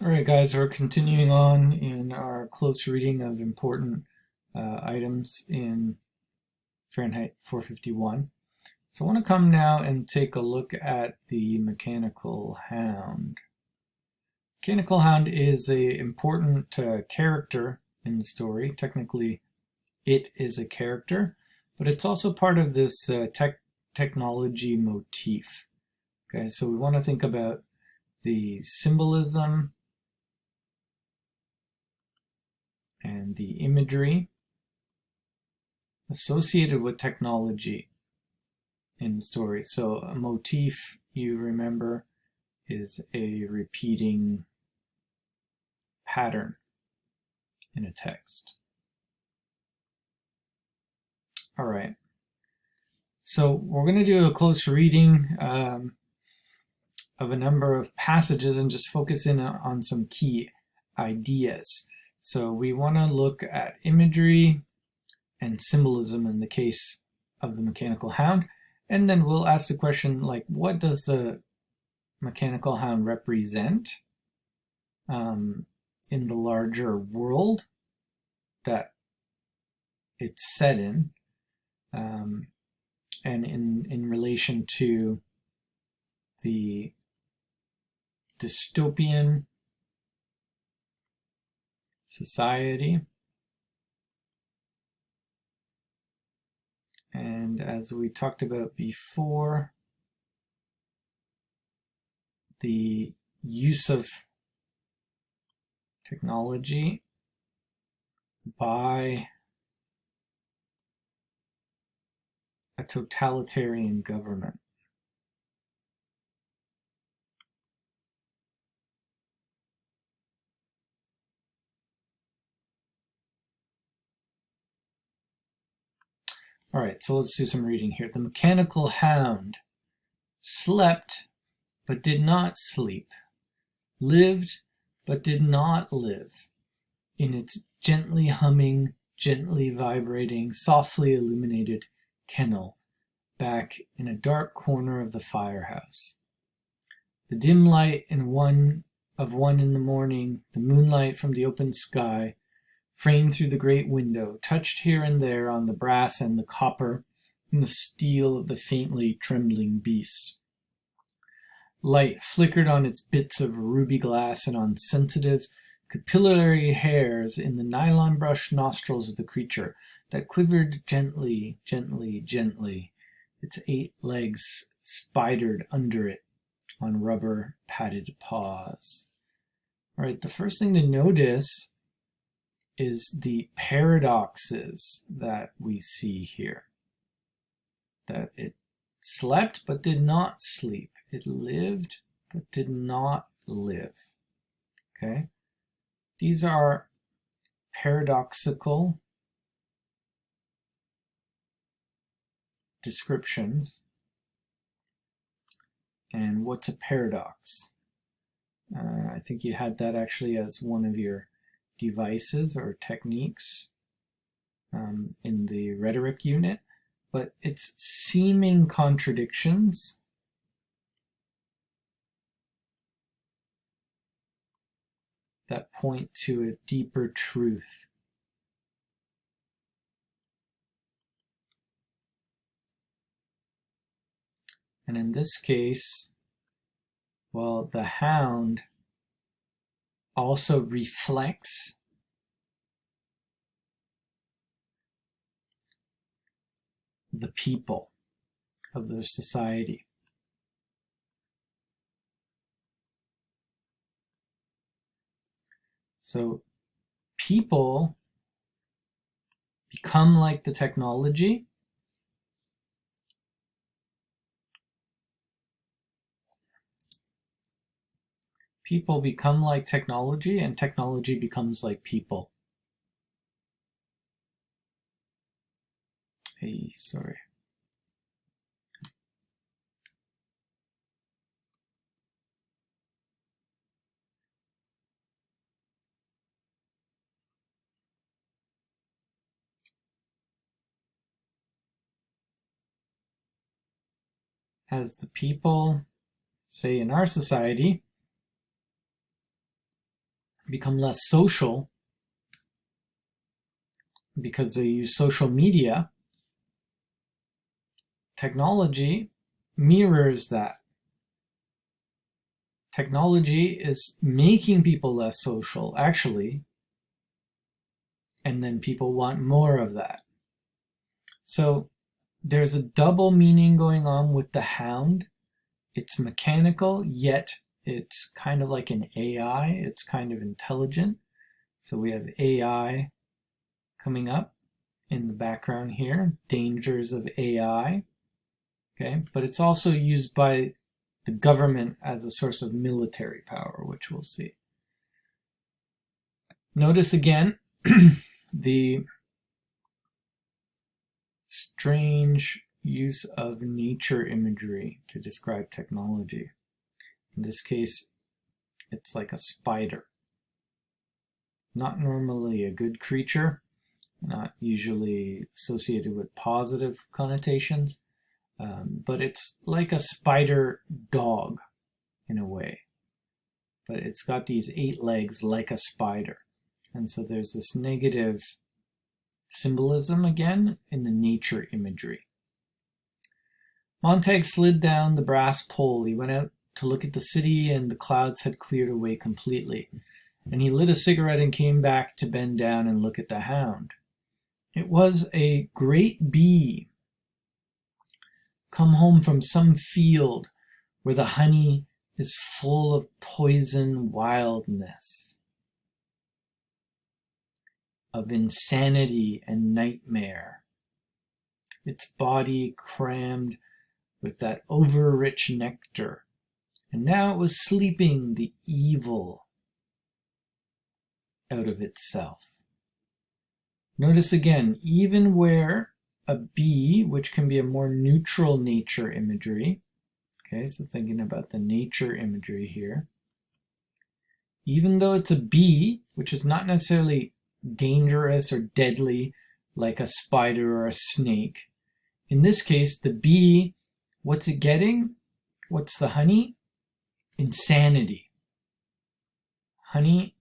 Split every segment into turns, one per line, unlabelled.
All right, guys, we're continuing on in our close reading of important items in Fahrenheit 451. So I want to come now and take a look at the Mechanical Hound. Mechanical Hound is an important character in the story. Technically, it is a character, but it's also part of this technology motif. Okay, so we want to think about the symbolism and the imagery associated with technology in the story. So a motif, you remember, is a repeating pattern in a text. All right. So we're going to do a close reading of a number of passages and just focus in on some key ideas. So we want to look at imagery and symbolism in the case of the Mechanical Hound, and then we'll ask the question, like, what does the Mechanical Hound represent in the larger world that it's set in, and in relation to the dystopian society. And as we talked about before, the use of technology by a totalitarian government. All right, so let's do some reading here. The Mechanical Hound slept but did not sleep, lived but did not live, in its gently humming, gently vibrating, softly illuminated kennel back in a dark corner of the firehouse. The dim light in one in the morning, the moonlight from the open sky, framed through the great window, touched here and there on the brass and the copper and the steel of the faintly trembling beast. Light flickered on its bits of ruby glass and on sensitive, capillary hairs in the nylon-brushed nostrils of the creature that quivered gently, gently, gently, its 8 legs spidered under it on rubber-padded paws. All right, the first thing to notice is the paradoxes that we see here. That it slept but did not sleep. It lived but did not live. Okay? These are paradoxical descriptions. And what's a paradox? I think you had that actually as one of your devices or techniques in the rhetoric unit, but it's seeming contradictions that point to a deeper truth. And in this case, well, the hound also reflects the people of the society. So people become like the technology. People become like technology, and technology becomes like people. Hey, sorry. As the people, say in our society, become less social because they use social media, technology mirrors that. Technology is making people less social, actually, and then people want more of that. So there's a double meaning going on with the hound. It's mechanical, yet it's kind of like an AI. It's kind of intelligent. So we have AI coming up in the background here, dangers of AI. Okay, but it's also used by the government as a source of military power, which we'll see. Notice again the strange use of nature imagery to describe technology. In this case, it's like a spider. Not normally a good creature, not usually associated with positive connotations, but it's like a spider dog in a way. But it's got these 8 legs like a spider. And so there's this negative symbolism again in the nature imagery. Montag slid down the brass pole. He went out to look at the city, and the clouds had cleared away completely. And he lit a cigarette and came back to bend down and look at the hound. It was a great bee, come home from some field where the honey is full of poison wildness, of insanity and nightmare, its body crammed with that over-rich nectar, and now it was sleeping the evil out of itself. Notice again, even where a bee, which can be a more neutral nature imagery, okay, so thinking about the nature imagery here, even though it's a bee, which is not necessarily dangerous or deadly like a spider or a snake, in this case, the bee, what's it getting? What's the honey? Insanity. Honey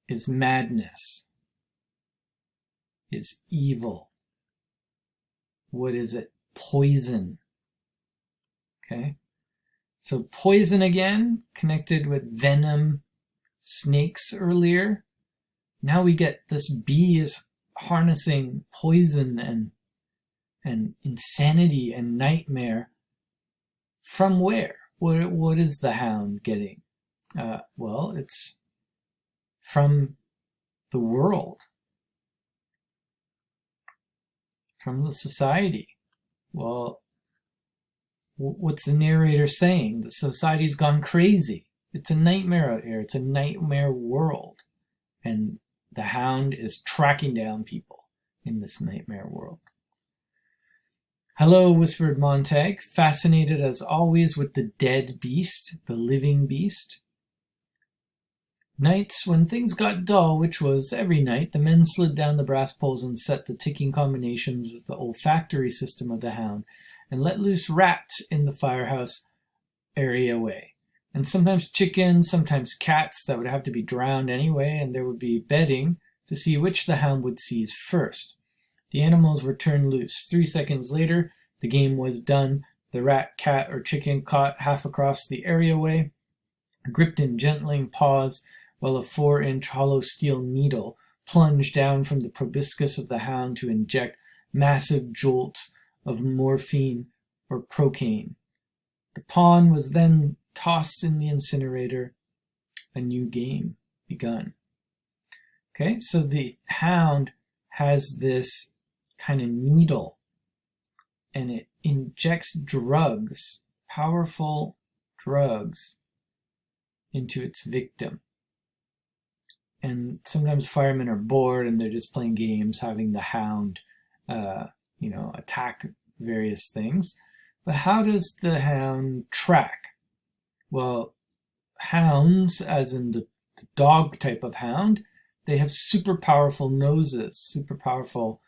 is madness, is evil. What is it? Poison. Okay? So poison again, connected with venom, snakes earlier. Now we get this bee is harnessing poison and insanity and nightmare. From where? What is the hound getting? Well, it's from the world, from the society. Well, what's the narrator saying? The society's gone crazy. It's a nightmare out here. It's a nightmare world. And the hound is tracking down people in this nightmare world. Hello, whispered Montag, fascinated as always with the dead beast, the living beast. Nights, when things got dull, which was every night, the men slid down the brass poles and set the ticking combinations as the olfactory system of the hound, and let loose rats in the firehouse areaway. And sometimes chickens, sometimes cats that would have to be drowned anyway, and there would be betting to see which the hound would seize first. The animals were turned loose. 3 seconds later, the game was done. The rat, cat, or chicken caught half across the areaway, gripped in gentling paws, while a 4-inch hollow steel needle plunged down from the proboscis of the hound to inject massive jolts of morphine or procaine. The pawn was then tossed in the incinerator. A new game begun. Okay, so the hound has this kind of needle, and it injects drugs, powerful drugs, into its victim. And sometimes firemen are bored and they're just playing games, having the hound, attack various things. But how does the hound track? Well, hounds, as in the dog type of hound, they have super powerful noses, super powerful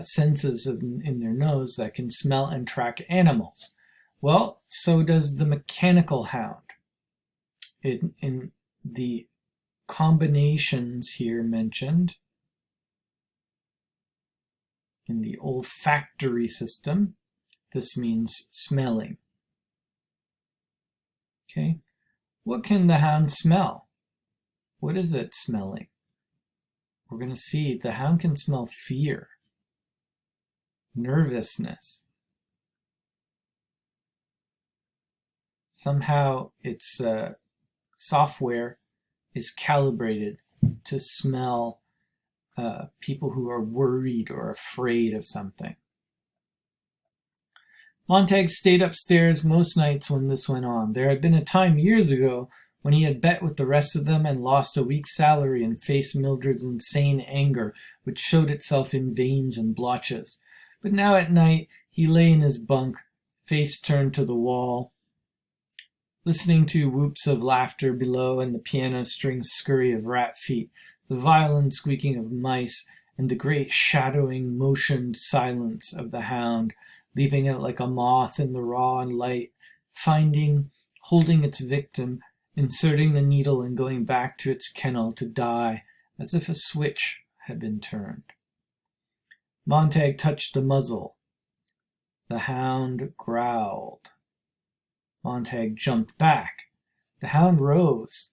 senses in their nose that can smell and track animals. Well, so does the mechanical hound. In the combinations here mentioned in the olfactory system. This means smelling. Okay, what can the hound smell? What is it smelling? We're going to see the hound can smell fear, nervousness. Somehow its software is calibrated to smell people who are worried or afraid of something. Montag stayed upstairs most nights when this went on. There had been a time years ago when he had bet with the rest of them and lost a week's salary and faced Mildred's insane anger, which showed itself in veins and blotches. But now at night he lay in his bunk, face turned to the wall, listening to whoops of laughter below and the piano string scurry of rat feet, the violin squeaking of mice, and the great shadowing motioned silence of the hound, leaping out like a moth in the raw light, finding, holding its victim, inserting the needle and going back to its kennel to die, as if a switch had been turned. Montag touched the muzzle. The hound growled. Montag jumped back. The hound rose,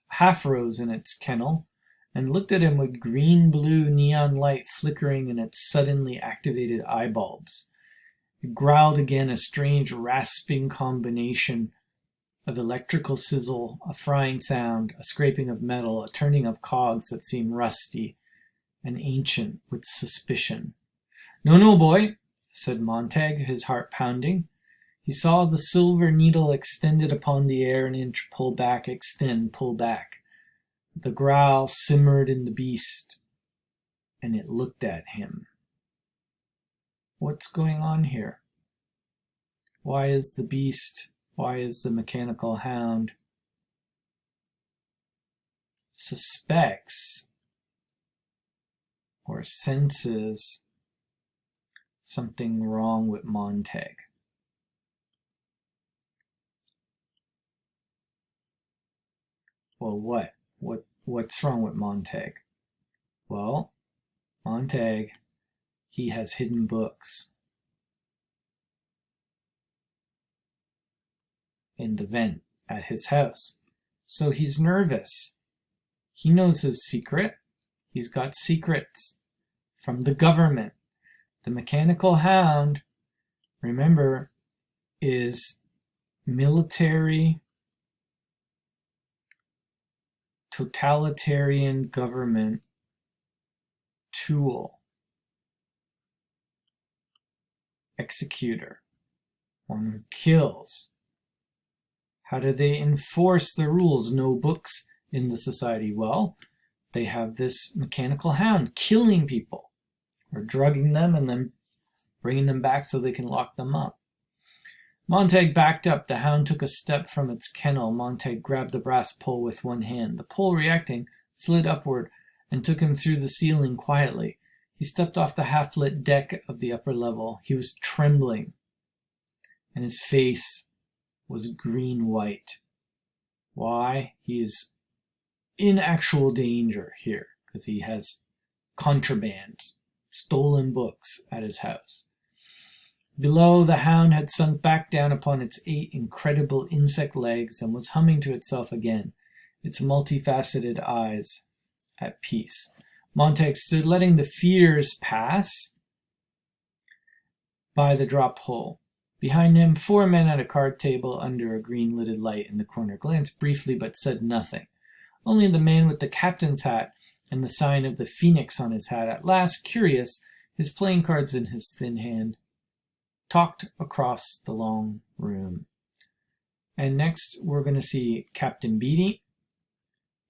half rose in its kennel, and looked at him with green-blue neon light flickering in its suddenly activated eyebulbs. It growled again, a strange rasping combination of electrical sizzle, a frying sound, a scraping of metal, a turning of cogs that seemed rusty and ancient with suspicion. "No, no, boy," said Montag, his heart pounding. He saw the silver needle extended upon the air an inch, pull back, extend, pull back. The growl simmered in the beast, and it looked at him. What's going on here? Why is the beast, why is the mechanical hound suspects or senses something wrong with Montag? Well, what's wrong with Montag? Well, Montag, he has hidden books in the vent at his house. So he's nervous. He knows his secret. He's got secrets from the government. The mechanical hound, remember, is military, totalitarian government tool, executor, one who kills. How do they enforce the rules? No books in the society. Well, they have this mechanical hound killing people or drugging them and then bringing them back so they can lock them up. Montag backed up. The hound took a step from its kennel. Montag grabbed the brass pole with one hand. The pole, reacting, slid upward and took him through the ceiling quietly. He stepped off the half-lit deck of the upper level. He was trembling, and his face was green-white. Why? He is in actual danger here, because he has contraband, stolen books at his house. Below, the hound had sunk back down upon its 8 incredible insect legs and was humming to itself again, its multifaceted eyes at peace. Montag stood letting the feeders pass by the drop hole. Behind him, 4 men at a card table under a green-lidded light in the corner glanced briefly but said nothing. Only the man with the captain's hat and the sign of the phoenix on his hat, at last, curious, his playing cards in his thin hand, talked across the long room. And next, we're going to see Captain Beatty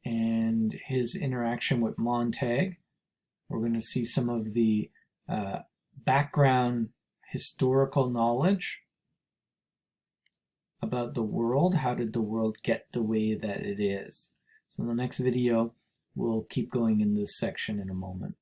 and his interaction with Montag. We're going to see some of the background historical knowledge about the world. How did the world get the way that it is? So in the next video, we'll keep going in this section in a moment.